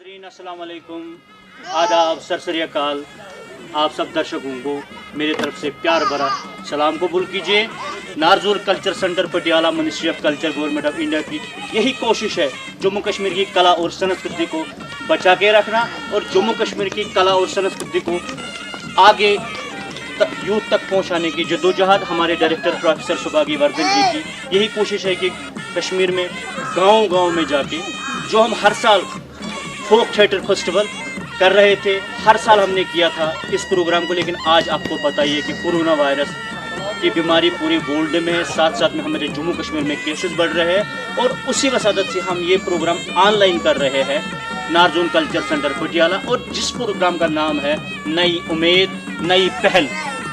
नाज़रीन अस्सलाम वालेकुम, आदाब, सर अकाल। आप सब दर्शकों को मेरी तरफ से प्यार भरा सलाम कबूल कीजिए। नारजूल culture centre Patiala, ministry of culture, government of India की यही कोशिश है जम्मू कश्मीर की कला और संस्कृति को बचा के रखना और जम्मू कश्मीर की कला और संस्कृति को आगे यूथ तक पहुंचाने की जद्दोजहद हमारे डायरेक्टर प्रोफेसर सुभागी वर्धन जी की यही कोशिश है कि कश्मीर में गांव-गांव में जाके जो हम हर साल फोक थिएटर फेस्टिवल कर रहे थे, हर साल हमने किया था इस प्रोग्राम को, लेकिन आज आपको पता ही है कि कोरोना वायरस की बीमारी पूरी वर्ल्ड में है, साथ साथ में हमारे जम्मू कश्मीर में केसेस बढ़ रहे हैं और उसी वसादत से हम ये प्रोग्राम ऑनलाइन कर रहे हैं नारजूल कल्चर सेंटर पटियाला, और जिस प्रोग्राम का नाम है नई उम्मीद नई पहल।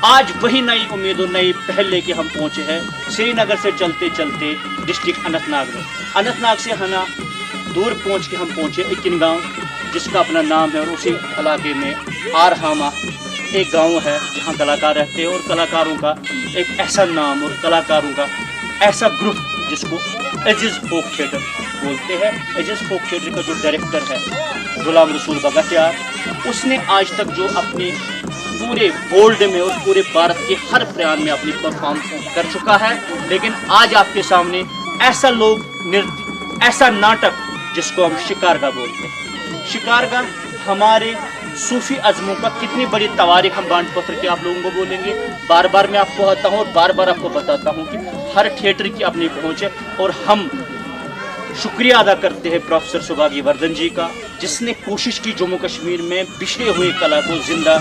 आज वही नई उम्मीद और नई पहल लेके हम पहुँचे हैं श्रीनगर से चलते चलते डिस्ट्रिक्ट अनंतनाग में। अनंतनाग से हना दूर पहुँच के हम पहुँचे इकिन गाँव, जिसका अपना नाम है, और उसी इलाके में आरहामा एक गांव है जहां कलाकार रहते हैं और कलाकारों का एक ऐसा नाम और कलाकारों का ऐसा ग्रुप जिसको एजिज फोक थिएटर बोलते हैं। एजिज फोक थिएटर का जो डायरेक्टर है गुलाम रसूल बगतियार, उसने आज तक जो अपनी पूरे वर्ल्ड में और पूरे भारत के हर प्रांत में अपनी परफॉर्म कर चुका है, लेकिन आज आपके सामने ऐसा लोग नृत्य, ऐसा नाटक जिसको हम शिकारगा बोलते हैं। शिकारगा हमारे सूफी अज़मों का कितनी बड़ी तवारीख हम बांट पत्र के आप लोगों को बोलेंगे। बार बार मैं आपको कहता हूँ और बार बार आपको बताता हूँ कि हर थिएटर की अपनी पहुँच है, और हम शुक्रिया अदा करते हैं प्रोफेसर सुभागी वर्धन जी का, जिसने कोशिश की जम्मू कश्मीर में बिछड़े हुए कला को जिंदा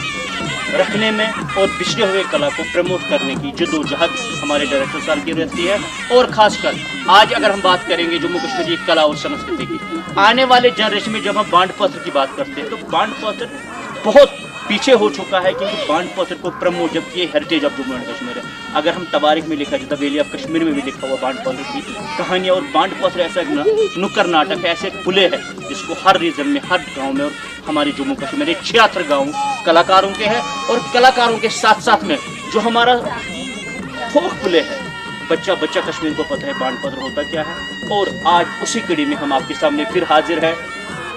रखने में और बिछड़े हुए कला को प्रमोट करने की जद्दोजहद हमारे डायरेक्टर साहब की रहती है। और ख़ासकर आज अगर हम बात करेंगे जम्मू कश्मीर की कला और संस्कृति की, आने वाले जनरेशन में जब हम बांड पत्र की बात करते हैं तो बांड पत्र बहुत पीछे हो चुका है, क्योंकि बांड पत्र को प्रमोट, जबकि ये heritage of Jammu and Kashmir है। अगर हम तवारीख में लिखा जाता, वैली ऑफ कश्मीर में भी लिखा हुआ बांड पत्र की कहानियाँ, और बांड पत्र ऐसा नुक्कड़ नाटक है, ऐसे खुले है जिसको हर रीजन में, हर गाँव में, और हमारे जम्मू कश्मीर में 76 गाँव कलाकारों के हैं, और कलाकारों के साथ साथ में जो हमारा फोक प्ले है, बच्चा बच्चा कश्मीर को पता है बांड पत्र होता क्या है। और आज उसी कड़ी में हम आपके सामने फिर हाजिर है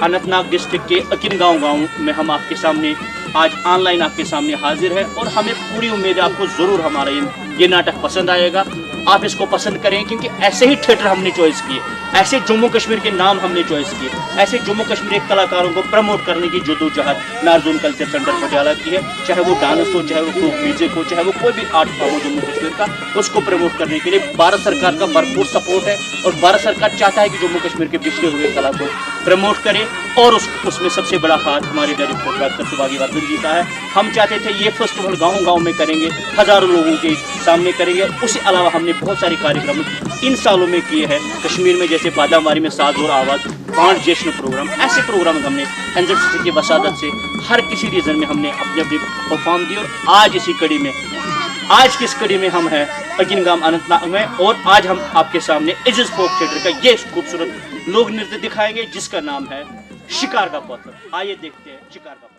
अनंतनाग डिस्ट्रिक्ट के अकिन गाँव में हम आपके सामने आज ऑनलाइन आपके सामने हाजिर है, और हमें पूरी उम्मीद है आपको ज़रूर हमारा ये नाटक पसंद आएगा। आप इसको पसंद करें, क्योंकि ऐसे ही थिएटर हमने चॉइस किए, ऐसे जम्मू कश्मीर के नाम हमने चॉइस किए, ऐसे जम्मू कश्मीर के कलाकारों को प्रमोट करने की जद्दोजहद नारजूल कल्चर सेंटर पटियाला की है। चाहे वो डांस हो, चाहे वो फोक म्यूजिक हो, चाहे वो कोई भी आर्ट फॉर्म हो जम्मू कश्मीर का, उसको प्रमोट करने के लिए भारत सरकार का भरपूर सपोर्ट है, और भारत सरकार चाहता है कि जम्मू कश्मीर के पिछड़े हुए कला को प्रमोट करे, और उसमें सबसे बड़ा हाथ हमारे डायरेक्टर प्रोफेसर सुभागी वर्धन जी का है। हम चाहते थे ये फेस्टिवल गाँव-गाँव में करेंगे, हज़ारों लोगों के सामने करेंगे। उसके अलावा हमने बहुत सारे कार्यक्रम इन सालों में किए हैं कश्मीर में, जैसे बादामारी में साज और आवाज़, बांड जश्न प्रोग्राम, ऐसे प्रोग्राम हमने एनजेड की वसादत से हर किसी रीजन में हमने अपने अपने परफॉर्म दिए। और आज इसी कड़ी में, आज किस कड़ी में हम हैं अकिन गाँव अनंतनाग में, और आज हम आपके सामने एजिज फोक थिएटर का ये खूबसूरत लोक नृत्य दिखाएंगे जिसका नाम है शिकारगा पत्र। आइए देखते हैं शिकारगा पत्र।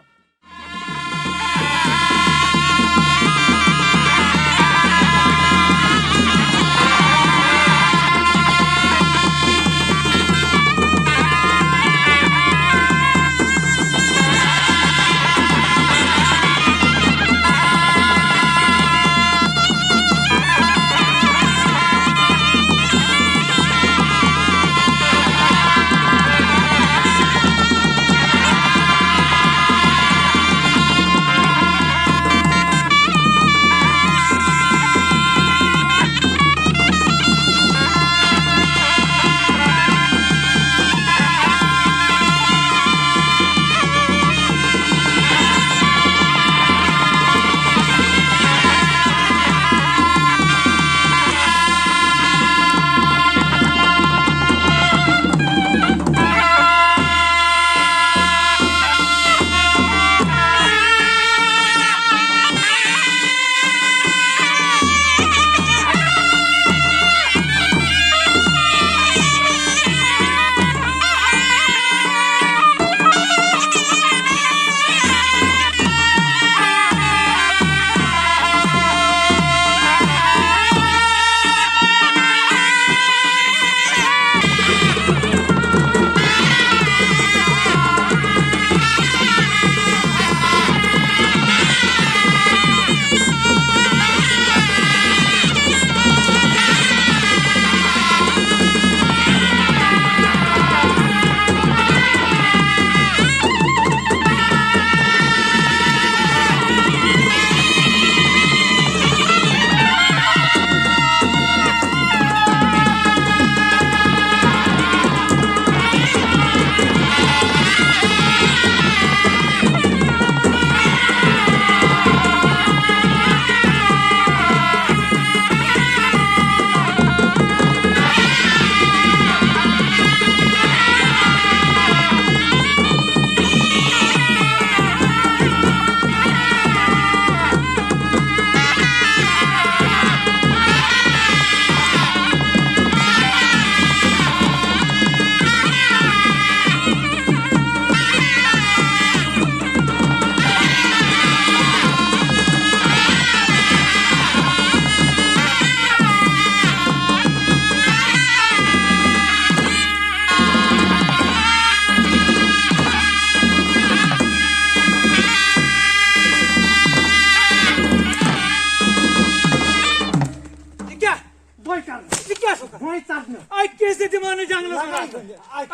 नाही चाटणं. ऐकीस ते माणूस चांगलं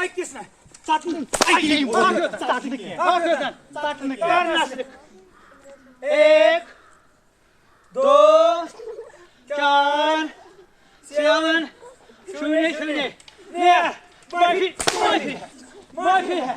ऐकीस ना चाटणं. चाटणं की. चाटणं की. कर नाच. 1 2 4 7 0 0 Yeah, माफी है.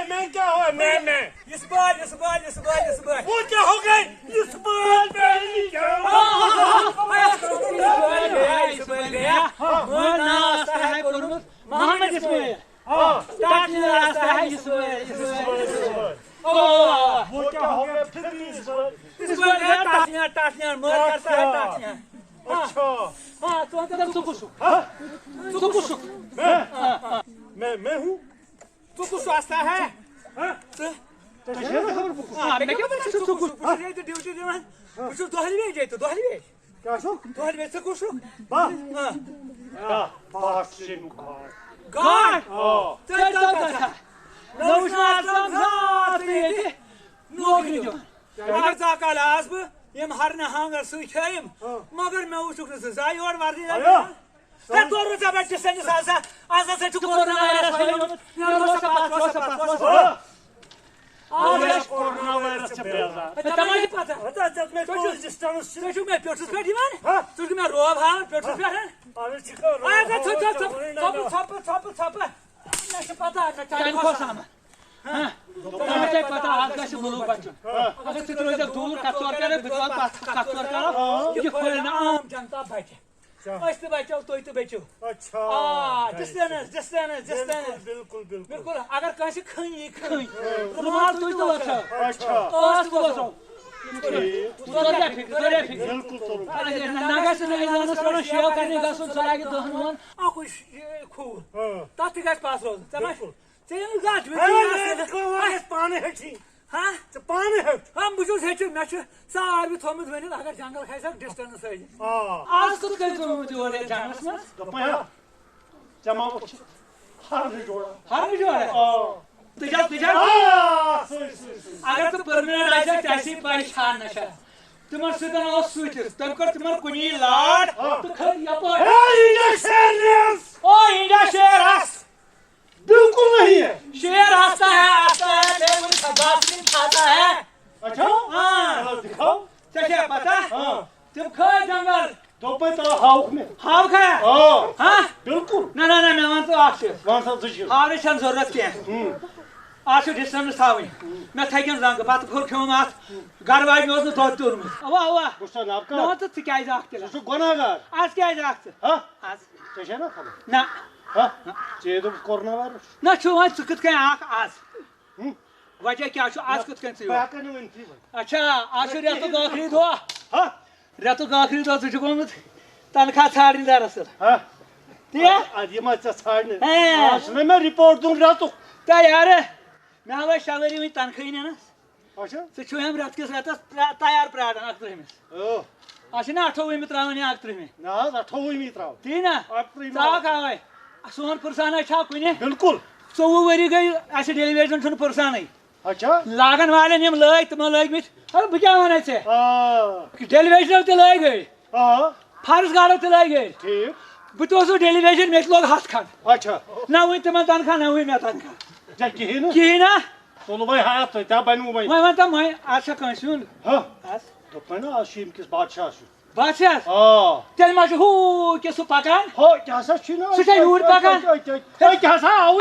मैं क्या हुआ? मैं इस बार वो क्या हो गए? इस बार मैं क्या हुआ? इस बार गया वो नाम है कुर्मत मोहम्मद इस्माइल ताकि रास्ता है इस बार वो क्या हो गया? फिर भी इस बार गया टाटियां मोर करता है टाटियां अच्छा हाँ तो अंदर सुकुशु मैं हूँ सुकुशु रास्ता है मैं क्या बता सुकुशु ये तो ड्यूटी देना कुछ दोहरी में जाए तो दोहरी में क्या सो? दोहरी में सुकुशु बात से मुखार God चल नौशा समझा ते नौकरी जो अगर जाकाल आसब यम हर न हांगर सुखयम मगर मैं उछुक न जाय और वर्दी है तो रोजा बैठ से सासा आजा से कोरोना वायरस आज कोरोना वायरस से बेजा तमाशे पता होता जब मैं कोई डिस्टेंस तो मैं पेट्रोल पे दीवान तो मैं रोब हां पेट्रोल पे है अरे चिको छप नशे पता न को साम हां तमाशे पता आज का मुलुक बच्चों अगर चित्रों जब दूर कचौर करे बिचवाल कचौर करो ये खोलना आम जनता बैठे मस्त बचाओ तो बचो अच्छा जिस बिल्कुल अगर कहीं खई रुमाल तो अच्छा अच्छा ओस बोलो बिल्कुल तो नागा से नहीं जाना सर शेव करने का सुन चला के दोहन आ कुछ खू ताती गैस पास हो समझ चेन गाट में पानी है छी हां तो पानी है हम बुझो है छ मैच सार भी थोमत बने अगर जंगल खाइसा डिस्टेंस है हां आज तो कल जो जोड़े जंगल में तो पया जमा हर जोड़ा तुझा अगर तो परमानेंट आइसा टैक्सी परेशान नशा तुम सुदन और स्वीट तुम कर तुम कुनी लाड तो खर यपो इंडिया शेरस बिल्कुल नहीं है शेर आता है लेकिन खबासी खाता है अच्छा हां दिखाओ चलिए पता तुम खा जंगल तो पे तो हाउक में हाव खा हां बिल्कुल ना मैं मान तो आशे वहां सब तुझे हाव छन जरूरत के आशे डिस्टेंस थावी मैं थैगन रंग बात खोर खेम आत गरवाज में तो तोर में अवा गुस्सा ना आपका ना तो क्या जात तो गुनाहगार आज क्या जात हां आज कैसे ना खबर ना हां ये तो कोरोना वायरस ना छु आज सुकत के आख आज वजह क्या छु आज कुछ कैसे बाका नो एंट्री अच्छा आज रेतो गाखरी दो हां रेतो गाखरी दो तुझे कोमत तनखा छाड़ी दरअसल हां दिया आज ये मत छाड़ने हां आज मैं रिपोर्ट दूं रातों ता यार मैं हवा शावरी में तनखी ने ना अच्छा तो छु हम रात के साथ तैयार प्राण अक्तर में ओ आज ना 8 में त्रावने अक्तर में ना 8 में त्राव तीना ता खावे सोन पुरसाना छा कुने बिल्कुल 24 वरी गई ऐसे डेलीवेशन छन पुरसाना अच्छा लागन वाले निम लय तुम लय मिट अरे बुझा माने छे हां डेलीवेशन तो लय गई हां फारस गाड़ो तो लय गई ठीक बुतोसो डेलीवेशन में लोग हाथ खान अच्छा ना हुई तुम तनखा ना हुई मैं तनखा जा की ना तो भाई हां तो ता बनू भाई मैं मानता मैं आशा कहीं सुन हां आज तो पना आशीम किस बादशाह से बादशाह हां तेल मा हु के सु पकान हो क्या सा छिना सुटा यूर पकान ए क्या सा आओ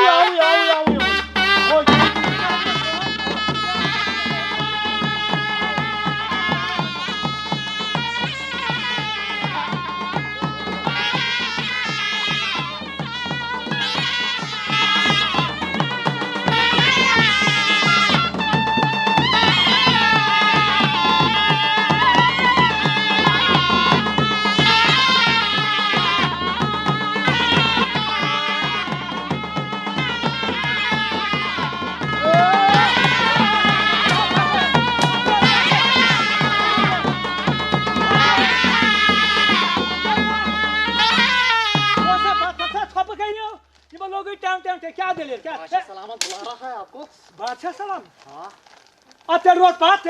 क्या दिले क्या सलामत बुला रहा है आपको। बादशाह सलाम हाँ अब तेरे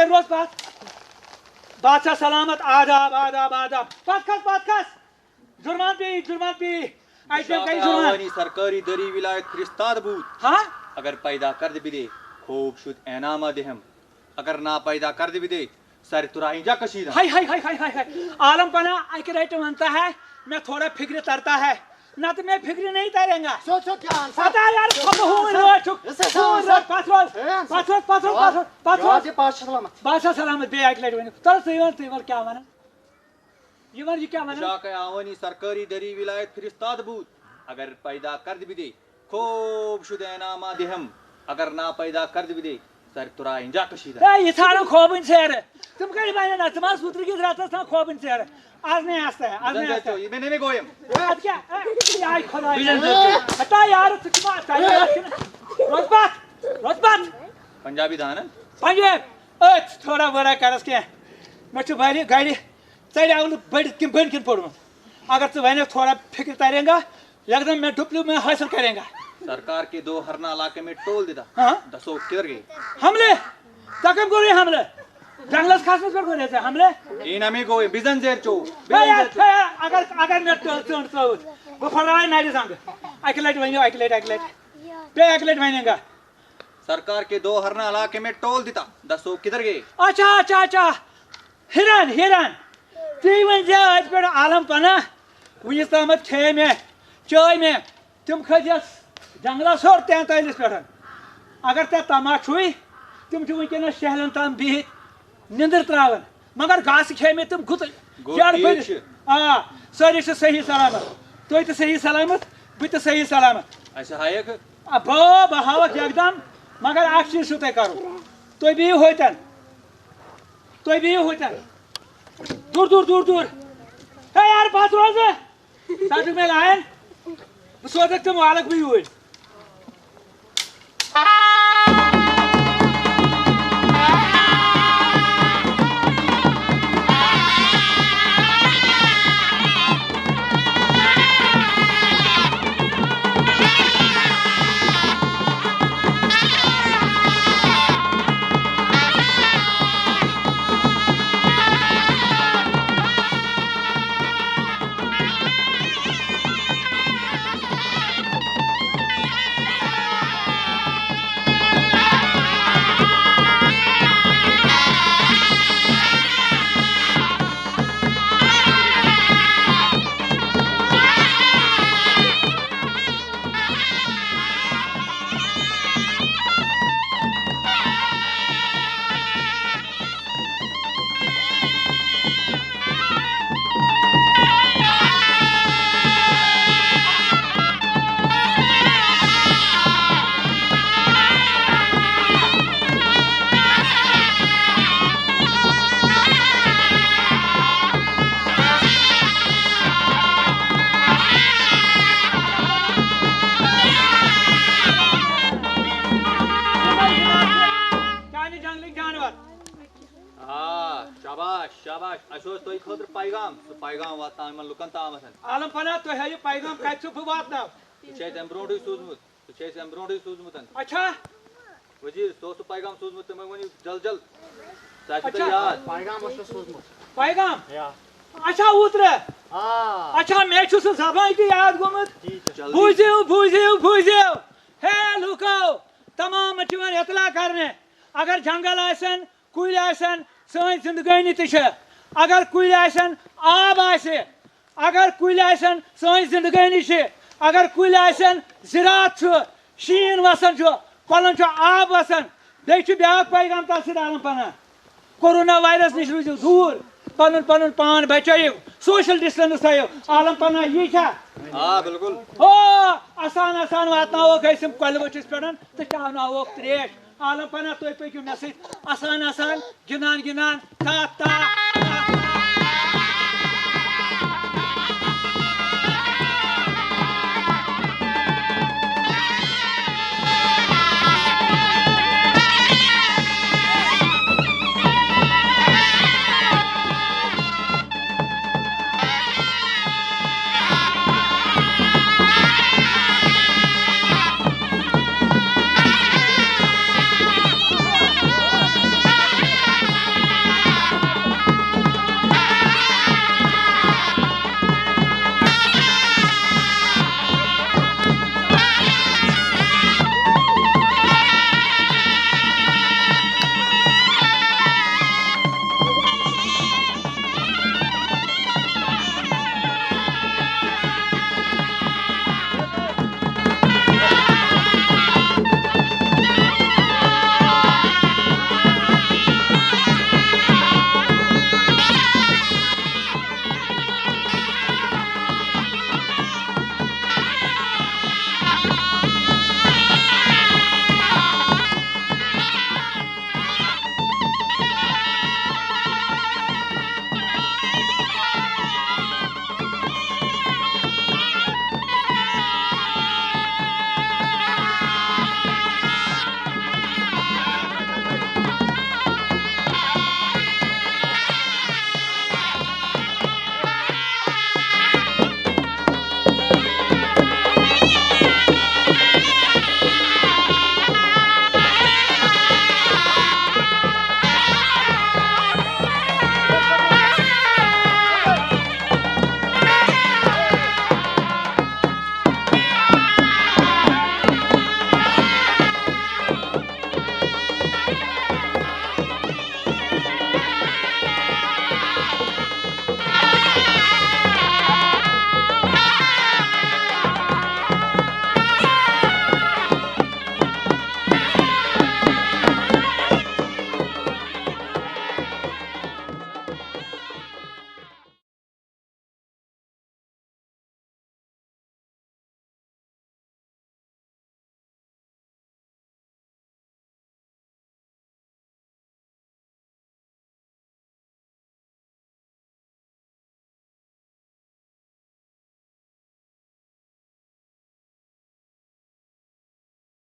रोज बात बादशाह सलामत आदाब बात खस जुर्मान पे आइटम कहीं जुर्मान सरकारी दरी विलायत क्रिस्ताद बूत हाँ अगर पैदा कर दे बिदे खूब शुद्ध एनामा देहम अगर ना पैदा कर दे बिदे सर तुराही जा कशीदा हाय आलम पना आई के राइट मानता है मैं थोड़ा फिक्र तरता है ना तो मैं फिक्र नहीं तरेंगा सोचो क्या आंसर पता यार खब हूं रोज पास बादशाह सलामत बे एक लट वन तर तय क्या वन ये क्या वन शाक आवनी सरकारी दरी विलायत फिरिस्ताद बूत अगर पैदा कर दे खूब शुद एनामा देहम अगर ना पैदा कर दे सर तुरा इंजा कशीदा ए ये सारा खोबन सेर तुम कहीं बाय ना तुम सूत्र की रात था खोबन सेर आज नहीं आता है आज नहीं आता है मैंने नहीं गोयम आज क्या यार खुदा बता यार तू क्या चाहिए रोजबात पंजाबी दान पंजाब ए थोड़ा बड़ा करस के मैं तो भाई गाड़ी चल आउल बड़ किन पड़ूं अगर तू वने थोड़ा फिक्र करेगा एकदम मैं डुप्लू में हासिल करेगा सरकार के 2 हरना इलाके में टोल देता हाँ? दसो किधर गए हमले तकम को हमले जंगलस खास में कर रहे थे हमले इन हमें को बिजन जेर चो यार अगर मैं तो वो फराई नहीं संग अकेलेट वनेगा सरकार के 2 हरना इलाके में टोल देता दसो किधर गए अच्छा हिरन ती वन जा आज पे आलम पना वनिस तामत खे में चाय में तुम खजस जंगला सोर 43 पे अगर ते तमाशुई तुम वनकन शहलन ताम बिहित निंदर त्रावन मगर घास खे में तुम गुत जड़ पे सारी सही सलामत तुम तो सही सलामत बह तो सही सलामत ऐसा हायक बहावक एकदम मगर अख चीज तय करो तुम बिहू होतन दूर है यार बात रोज साथ में लायन सोचक तुम वालक भी हुए पैगाम वातान लुकन ताम आलम पना तो है ये पैगाम कत वातनाव ब्रोह सूजमुत अच्छा वजीर सो पैगाम सूजमुत जल अच्छा याद पैगाम अच्छा उतर अच्छा मैं जबान याद गोमुत बूझो हे लुको तमाम इतला करने अगर जंगल आसन कुल आसन सन जिंदगानी त अगर कुल आसन आब आसे अगर कुल आसन सन जिंदगानी अगर कुल आसन ज़राअत शीन वसन कलन आब वसन बे ब्या पैगाम तहसील आलम पना कोरोना वायरस नश रूजो दूर पन पन पान बचो सोशल डिस्टेंस थो आलम पना यी बिल्कुल हो आसान आसान वातनावोक कल वटिस पे तो चावनावोक त्रेश आलम पना तुम पकू मे आसान आसान गिनान गिनान ता ता